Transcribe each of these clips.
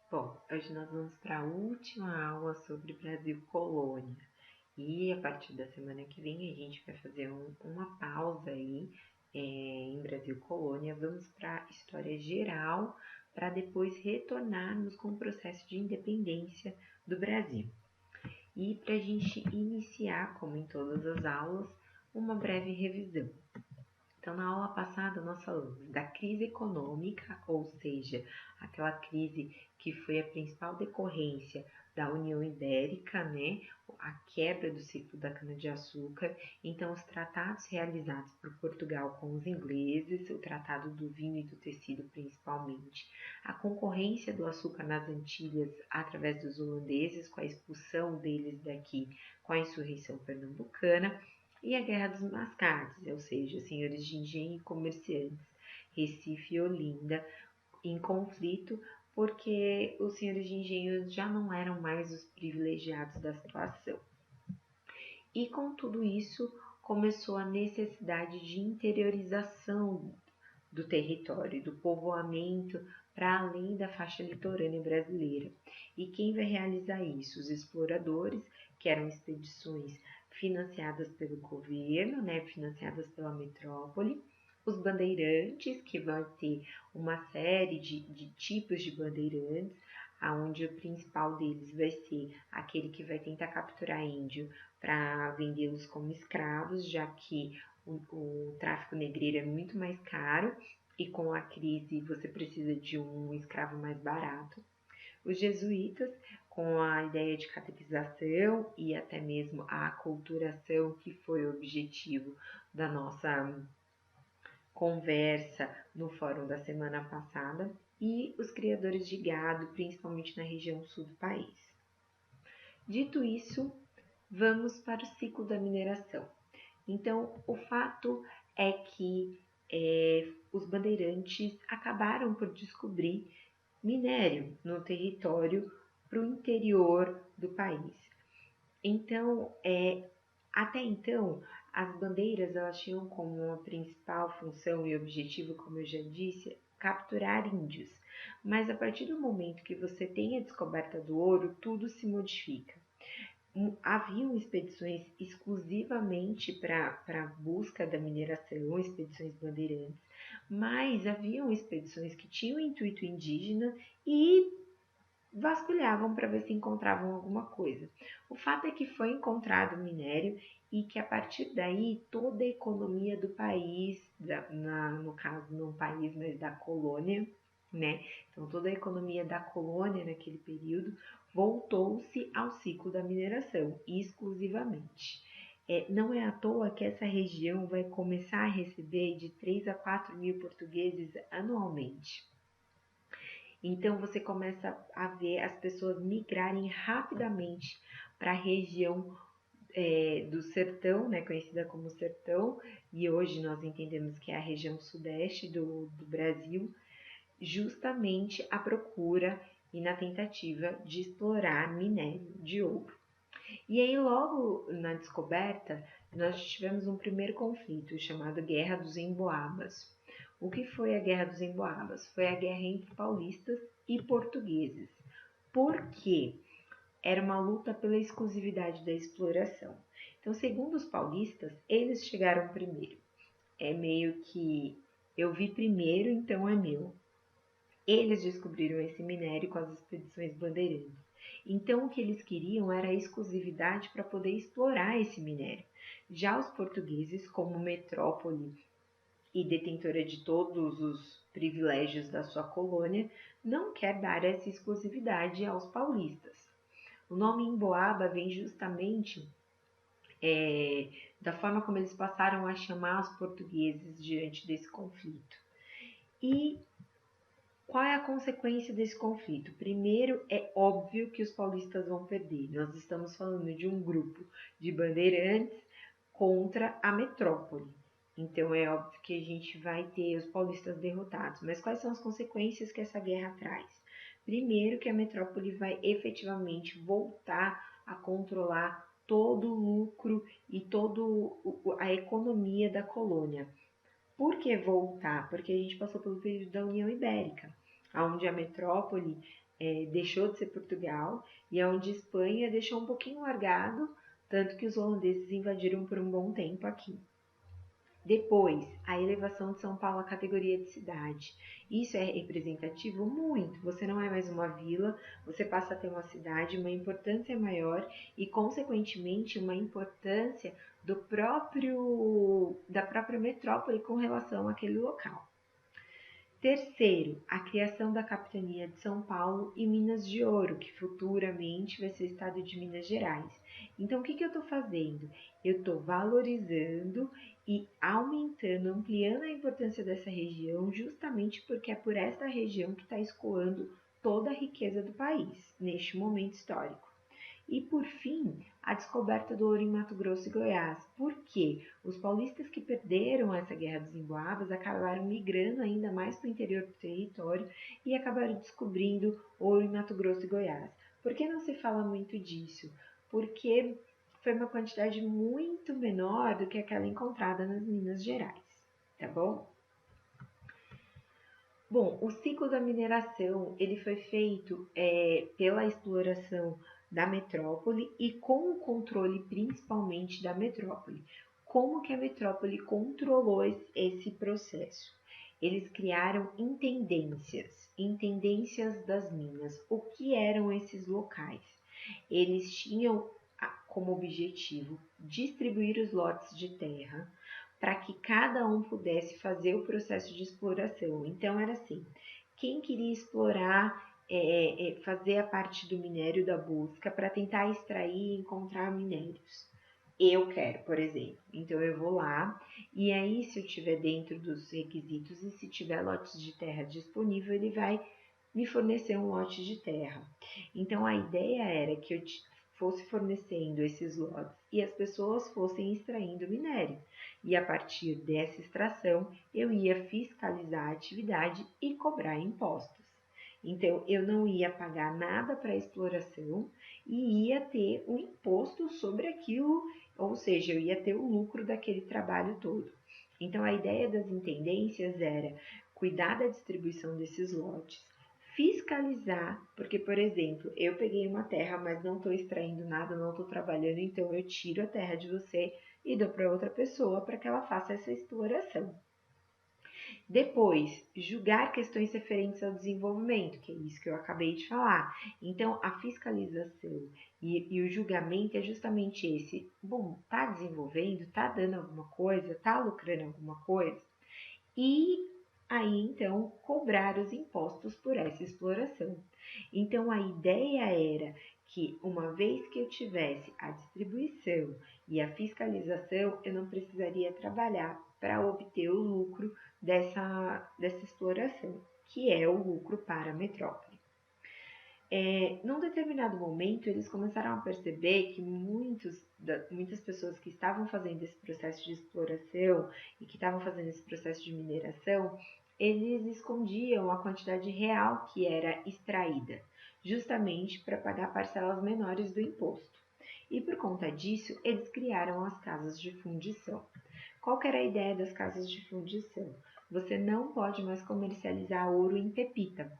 Bom, hoje nós vamos para a última aula sobre Brasil Colônia. E a partir da semana que vem a gente vai fazer uma pausa aí em Brasil Colônia. Vamos para a história geral para depois retornarmos com o processo de independência do Brasil. E para a gente iniciar, como em todas as aulas, uma breve revisão. Então, na aula passada, nós falamos da crise econômica, ou seja, aquela crise que foi a principal decorrência da União Ibérica, né? A quebra do ciclo da cana-de-açúcar. Então, os tratados realizados por Portugal com os ingleses, o tratado do vinho e do tecido principalmente, a concorrência do açúcar nas Antilhas através dos holandeses, com a expulsão deles daqui com a insurreição pernambucana, e a Guerra dos Mascates, ou seja, senhores de engenho e comerciantes, Recife e Olinda, em conflito, porque os senhores de engenho já não eram mais os privilegiados da situação. E com tudo isso, começou a necessidade de interiorização do território, do povoamento para além da faixa litorânea brasileira. E quem vai realizar isso? Os exploradores, que eram expedições financiadas pelo governo, né, financiadas pela metrópole, os bandeirantes, que vão ter uma série de tipos de bandeirantes, onde o principal deles vai ser aquele que vai tentar capturar índio para vendê-los como escravos, já que o tráfico negreiro é muito mais caro e com a crise você precisa de um escravo mais barato. Os jesuítas, com a ideia de catequização e até mesmo a aculturação, que foi o objetivo da nossa conversa no fórum da semana passada, e os criadores de gado, principalmente na região sul do país. Dito isso, vamos para o ciclo da mineração. Então, o fato é que os bandeirantes acabaram por descobrir minério no território para o interior do país. Então, até então, as bandeiras elas tinham como uma principal função e objetivo, como eu já disse, capturar índios. Mas a partir do momento que você tem a descoberta do ouro, tudo se modifica. Haviam expedições exclusivamente para a busca da mineração, expedições bandeirantes, mas haviam expedições que tinham intuito indígena e vasculhavam para ver se encontravam alguma coisa. O fato é que foi encontrado minério e que a partir daí toda a economia do país, no caso não país, mas da colônia, né? Então toda a economia da colônia naquele período voltou-se ao ciclo da mineração exclusivamente. Não é à toa que essa região vai começar a receber de 3 a 4 mil portugueses anualmente. Então você começa a ver as pessoas migrarem rapidamente para a região do sertão, né, conhecida como sertão, e hoje nós entendemos que é a região sudeste do Brasil, justamente à procura e na tentativa de explorar minério de ouro. E aí, logo na descoberta, nós tivemos um primeiro conflito chamado Guerra dos Emboabas. O que foi a Guerra dos Emboabas? Foi a guerra entre paulistas e portugueses. Por quê? Era uma luta pela exclusividade da exploração. Então, segundo os paulistas, eles chegaram primeiro. É meio que eu vi primeiro, então é meu. Eles descobriram esse minério com as expedições bandeirantes. Então, o que eles queriam era a exclusividade para poder explorar esse minério. Já os portugueses, como metrópole e detentora de todos os privilégios da sua colônia, não quer dar essa exclusividade aos paulistas. O nome Emboaba vem justamente da forma como eles passaram a chamar os portugueses diante desse conflito. E qual é a consequência desse conflito? Primeiro, é óbvio que os paulistas vão perder. Nós estamos falando de um grupo de bandeirantes contra a metrópole. Então, é óbvio que a gente vai ter os paulistas derrotados. Mas quais são as consequências que essa guerra traz? Primeiro, que a metrópole vai efetivamente voltar a controlar todo o lucro e toda a economia da colônia. Por que voltar? Porque a gente passou pelo período da União Ibérica, onde a metrópole deixou de ser Portugal e é onde Espanha deixou um pouquinho largado, tanto que os holandeses invadiram por um bom tempo aqui. Depois, a elevação de São Paulo à categoria de cidade. Isso é representativo? Muito. Você não é mais uma vila, você passa a ter uma cidade, uma importância maior e, consequentemente, uma importância da própria metrópole com relação àquele local. Terceiro, a criação da capitania de São Paulo e Minas de Ouro, que futuramente vai ser o estado de Minas Gerais. Então, o que eu estou fazendo? Eu estou valorizando e aumentando, ampliando a importância dessa região, justamente porque é por esta região que está escoando toda a riqueza do país, neste momento histórico. E, por fim, a descoberta do ouro em Mato Grosso e Goiás. Por quê? Os paulistas que perderam essa Guerra dos Emboabas acabaram migrando ainda mais para o interior do território e acabaram descobrindo ouro em Mato Grosso e Goiás. Por que não se fala muito disso? Porque foi uma quantidade muito menor do que aquela encontrada nas Minas Gerais, tá bom? Bom, o ciclo da mineração ele foi feito pela exploração da metrópole e com o controle principalmente da metrópole. Como que a metrópole controlou esse processo? Eles criaram intendências das minas. O que eram esses locais? Eles tinham como objetivo distribuir os lotes de terra para que cada um pudesse fazer o processo de exploração. Então era assim, quem queria explorar, fazer a parte do minério da busca para tentar extrair e encontrar minérios. Eu quero, por exemplo. Então eu vou lá e aí se eu tiver dentro dos requisitos e se tiver lotes de terra disponível, ele vai me fornecer um lote de terra. Então a ideia era que eu fosse fornecendo esses lotes e as pessoas fossem extraindo minério. E a partir dessa extração, eu ia fiscalizar a atividade e cobrar impostos. Então, eu não ia pagar nada para a exploração e ia ter um imposto sobre aquilo, ou seja, eu ia ter o lucro daquele trabalho todo. Então, a ideia das intendências era cuidar da distribuição desses lotes, fiscalizar, porque, por exemplo, eu peguei uma terra, mas não estou extraindo nada, não estou trabalhando, então eu tiro a terra de você e dou para outra pessoa para que ela faça essa exploração. Depois, julgar questões referentes ao desenvolvimento, que é isso que eu acabei de falar. Então, a fiscalização e o julgamento é justamente esse. Bom, tá desenvolvendo, tá dando alguma coisa, tá lucrando alguma coisa? E aí, então, cobrar os impostos por essa exploração. Então, a ideia era que, uma vez que eu tivesse a distribuição e a fiscalização, eu não precisaria trabalhar para obter o lucro dessa exploração, que é o lucro para a metrópole. Num determinado momento, eles começaram a perceber que muitas pessoas que estavam fazendo esse processo de exploração e que estavam fazendo esse processo de mineração, eles escondiam a quantidade real que era extraída, justamente para pagar parcelas menores do imposto. E por conta disso, eles criaram as casas de fundição. Qual que era a ideia das casas de fundição? Você não pode mais comercializar ouro em pepita.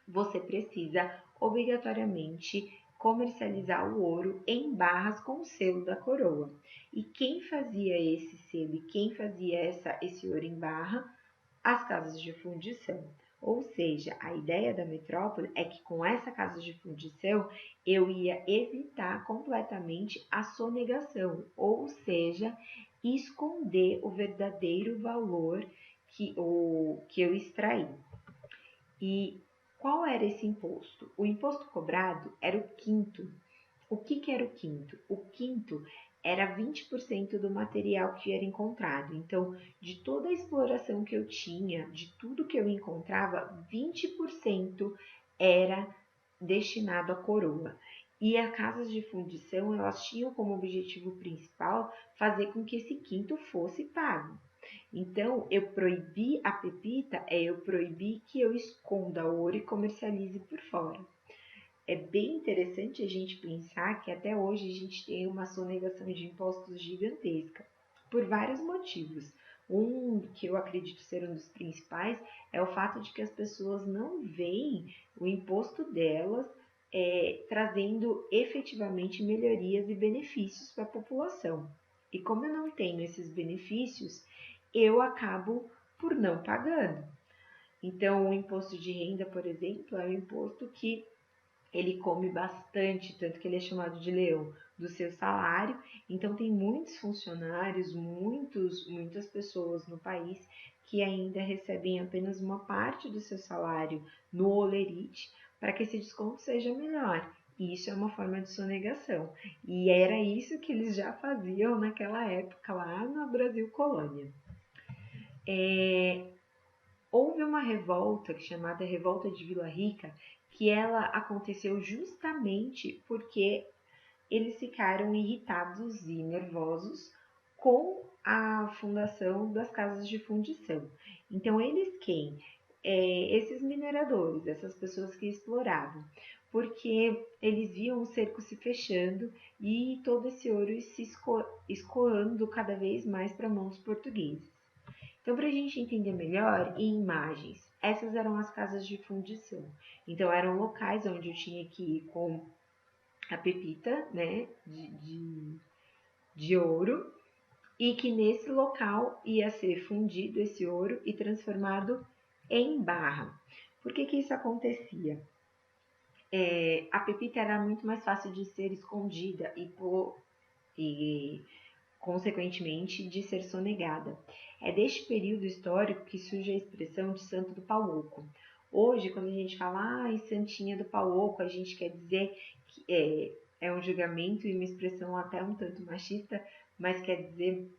Você precisa obrigatoriamente comercializar o ouro em barras com o selo da coroa. E quem fazia esse selo e quem fazia esse ouro em barra? As casas de fundição. Ou seja, a ideia da metrópole é que com essa casa de fundição eu ia evitar completamente a sonegação, ou seja, esconder o verdadeiro valor que eu extraí. E qual era esse imposto? O imposto cobrado era o quinto. O que era o quinto? O quinto era 20% do material que era encontrado. Então, de toda a exploração que eu tinha, de tudo que eu encontrava, 20% era destinado à coroa. E as casas de fundição, elas tinham como objetivo principal fazer com que esse quinto fosse pago. Então, eu proibi a pepita, eu proibi que eu esconda o ouro e comercialize por fora. É bem interessante a gente pensar que até hoje a gente tem uma sonegação de impostos gigantesca, por vários motivos. Um que eu acredito ser um dos principais é o fato de que as pessoas não veem o imposto delas trazendo efetivamente melhorias e benefícios para a população. E como eu não tenho esses benefícios, eu acabo por não pagando. Então, o imposto de renda, por exemplo, é um imposto que ele come bastante, tanto que ele é chamado de leão, do seu salário. Então, tem muitos funcionários, muitas pessoas no país que ainda recebem apenas uma parte do seu salário no holerite para que esse desconto seja melhor. E isso é uma forma de sonegação. E era isso que eles já faziam naquela época lá no Brasil colônia. Houve uma revolta chamada Revolta de Vila Rica, que ela aconteceu justamente porque eles ficaram irritados e nervosos com a fundação das casas de fundição. Então, eles quem? Esses mineradores, essas pessoas que exploravam, porque eles viam o cerco se fechando e todo esse ouro se escoando cada vez mais para a mão dos portugueses. Então, para a gente entender melhor, em imagens, essas eram as casas de fundição. Então, eram locais onde eu tinha que ir com a pepita, né, de ouro, e que nesse local ia ser fundido esse ouro e transformado em barra. Por que isso acontecia? A pepita era muito mais fácil de ser escondida e consequentemente, de ser sonegada. É deste período histórico que surge a expressão de Santo do Pau Oco. Hoje, quando a gente fala, Santinha do Pau Oco, a gente quer dizer que é um julgamento e uma expressão até um tanto machista, mas quer dizer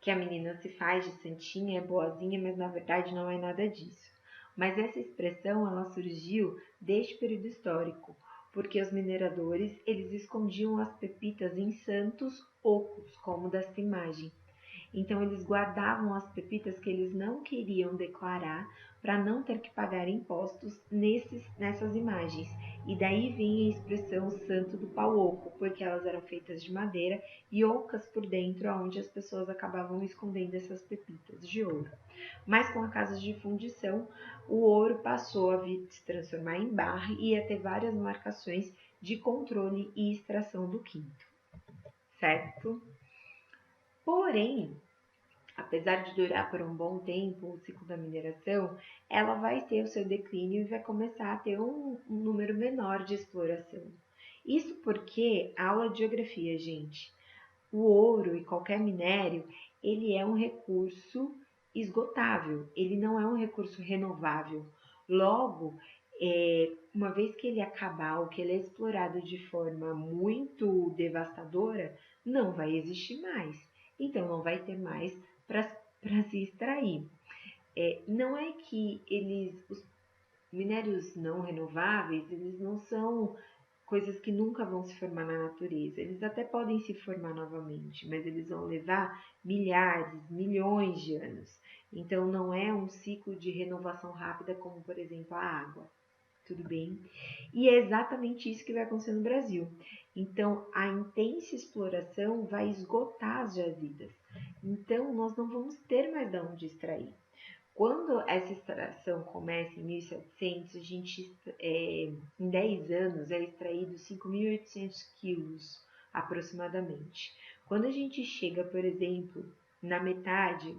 que a menina se faz de santinha, é boazinha, mas na verdade não é nada disso. Mas essa expressão ela surgiu deste período histórico, porque os mineradores eles escondiam as pepitas em santos ocos, como dessa imagem. Então eles guardavam as pepitas que eles não queriam declarar para não ter que pagar impostos nessas imagens. E daí vem a expressão santo do pau oco, porque elas eram feitas de madeira e ocas por dentro, onde as pessoas acabavam escondendo essas pepitas de ouro. Mas com a casa de fundição, o ouro passou a se transformar em barra e ia ter várias marcações de controle e extração do quinto, certo? Porém, apesar de durar por um bom tempo o ciclo da mineração, ela vai ter o seu declínio e vai começar a ter um número menor de exploração. Isso porque, aula de geografia, gente, o ouro e qualquer minério, ele é um recurso esgotável, ele não é um recurso renovável. Logo, uma vez que ele acabar ou que ele é explorado de forma muito devastadora, não vai existir mais. Então, não vai ter mais para se extrair. Não é que os minérios não renováveis, eles não são coisas que nunca vão se formar na natureza. Eles até podem se formar novamente, mas eles vão levar milhares, milhões de anos. Então, não é um ciclo de renovação rápida como, por exemplo, a água. Tudo bem? E é exatamente isso que vai acontecer no Brasil. Então, a intensa exploração vai esgotar as jazidas. Então, nós não vamos ter mais de onde extrair. Quando essa extração começa em 1700, em 10 anos é extraído 5.800 quilos aproximadamente. Quando a gente chega, por exemplo, na metade,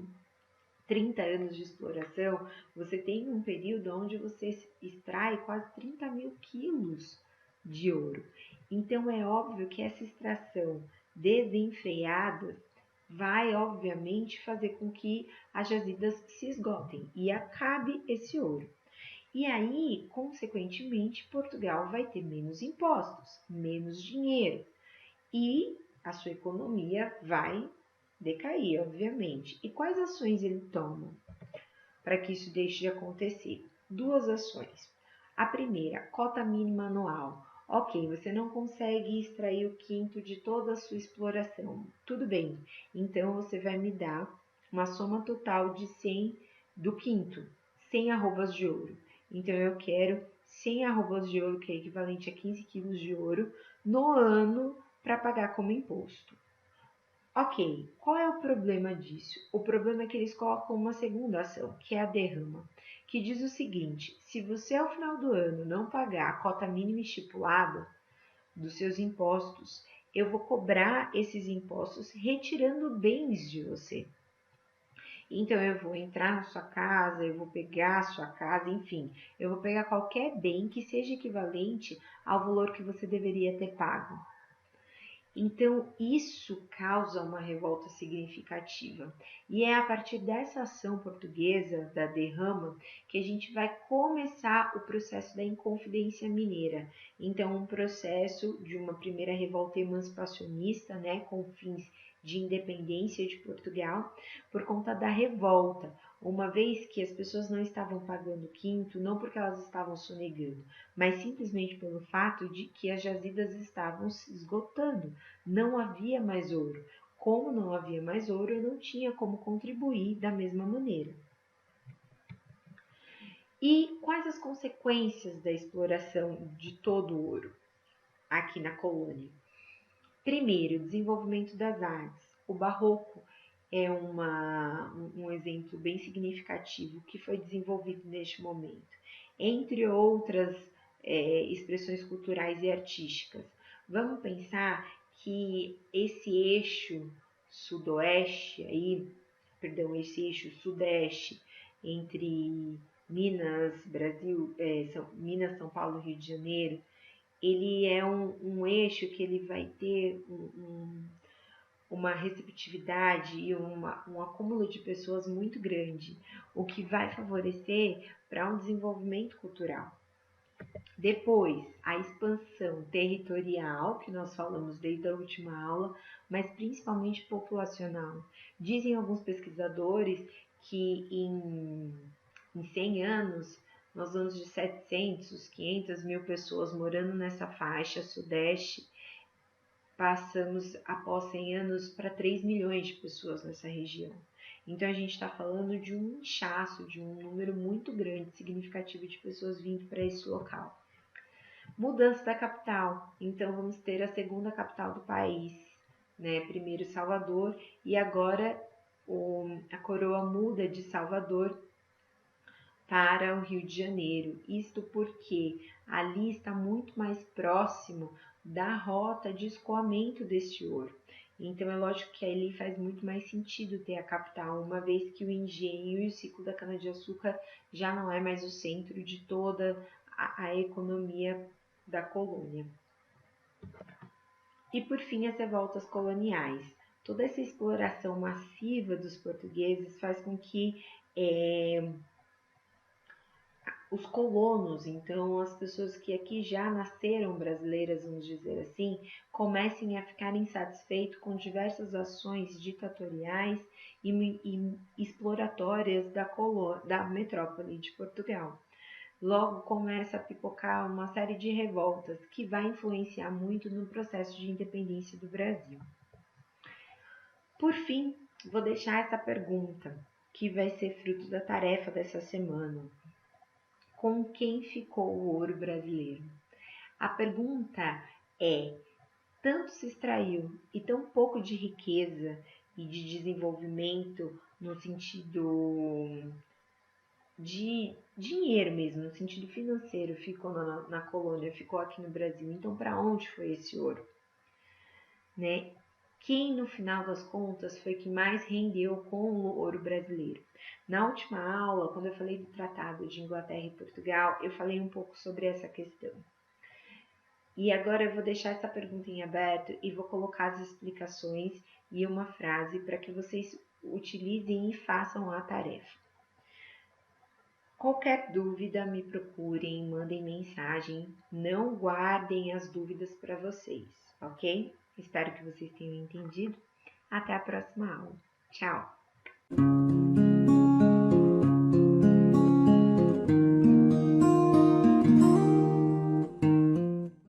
30 anos de exploração, você tem um período onde você extrai quase 30 mil quilos de ouro. Então, é óbvio que essa extração desenfreada vai, obviamente, fazer com que as jazidas se esgotem e acabe esse ouro. E aí, consequentemente, Portugal vai ter menos impostos, menos dinheiro e a sua economia vai decair, obviamente. E quais ações ele toma para que isso deixe de acontecer? Duas ações. A primeira, cota mínima anual. Ok, você não consegue extrair o quinto de toda a sua exploração. Tudo bem, então você vai me dar uma soma total de 100 do quinto, 100 arrobas de ouro. Então eu quero 100 arrobas de ouro, que é equivalente a 15 quilos de ouro, no ano para pagar como imposto. Ok, qual é o problema disso? O problema é que eles colocam uma segunda ação, que é a derrama, que diz o seguinte: se você ao final do ano não pagar a cota mínima estipulada dos seus impostos, eu vou cobrar esses impostos retirando bens de você. Então eu vou entrar na sua casa, eu vou pegar a sua casa, enfim, eu vou pegar qualquer bem que seja equivalente ao valor que você deveria ter pago. Então, isso causa uma revolta significativa. E é a partir dessa ação portuguesa, da derrama, que a gente vai começar o processo da Inconfidência Mineira. Então, um processo de uma primeira revolta emancipacionista, né, com fins de independência de Portugal, por conta da revolta, uma vez que as pessoas não estavam pagando quinto, não porque elas estavam sonegando, mas simplesmente pelo fato de que as jazidas estavam se esgotando, não havia mais ouro. Como não havia mais ouro, eu não tinha como contribuir da mesma maneira. E quais as consequências da exploração de todo o ouro aqui na colônia? Primeiro, desenvolvimento das artes. O barroco é um exemplo bem significativo que foi desenvolvido neste momento, entre outras expressões culturais e artísticas. Vamos pensar que esse eixo sudoeste, esse eixo sudeste entre Minas, Brasil, Minas, São Paulo, Rio de Janeiro, ele é um eixo que ele vai ter uma receptividade e um acúmulo de pessoas muito grande, o que vai favorecer para um desenvolvimento cultural. Depois, a expansão territorial, que nós falamos desde a última aula, mas principalmente populacional. Dizem alguns pesquisadores que em 100 anos nós vamos de 700, 500 mil pessoas morando nessa faixa sudeste. Passamos, após 100 anos, para 3 milhões de pessoas nessa região. Então, a gente está falando de um inchaço, de um número muito grande, significativo de pessoas vindo para esse local. Mudança da capital. Então, vamos ter a segunda capital do país, né? Primeiro Salvador, e agora a coroa muda de Salvador para o Rio de Janeiro. Isto porque ali está muito mais próximo da rota de escoamento deste ouro. Então é lógico que ali faz muito mais sentido ter a capital, uma vez que o engenho e o ciclo da cana-de-açúcar já não é mais o centro de toda a economia da colônia. E por fim, as revoltas coloniais. Toda essa exploração massiva dos portugueses faz com que os colonos, então as pessoas que aqui já nasceram brasileiras, vamos dizer assim, comecem a ficar insatisfeitos com diversas ações ditatoriais e exploratórias da metrópole de Portugal. Logo começa a pipocar uma série de revoltas que vai influenciar muito no processo de independência do Brasil. Por fim, vou deixar essa pergunta, que vai ser fruto da tarefa dessa semana. Com quem ficou o ouro brasileiro? A pergunta é: tanto se extraiu e tão pouco de riqueza e de desenvolvimento no sentido de dinheiro mesmo, no sentido financeiro, ficou na colônia, ficou aqui no Brasil. Então, para onde foi esse ouro? Né? Quem, no final das contas, foi que mais rendeu com o ouro brasileiro? Na última aula, quando eu falei do Tratado de Inglaterra e Portugal, eu falei um pouco sobre essa questão. E agora eu vou deixar essa pergunta em aberto e vou colocar as explicações e uma frase para que vocês utilizem e façam a tarefa. Qualquer dúvida, me procurem, mandem mensagem, não guardem as dúvidas para vocês, ok? Espero que vocês tenham entendido. Até a próxima aula. Tchau!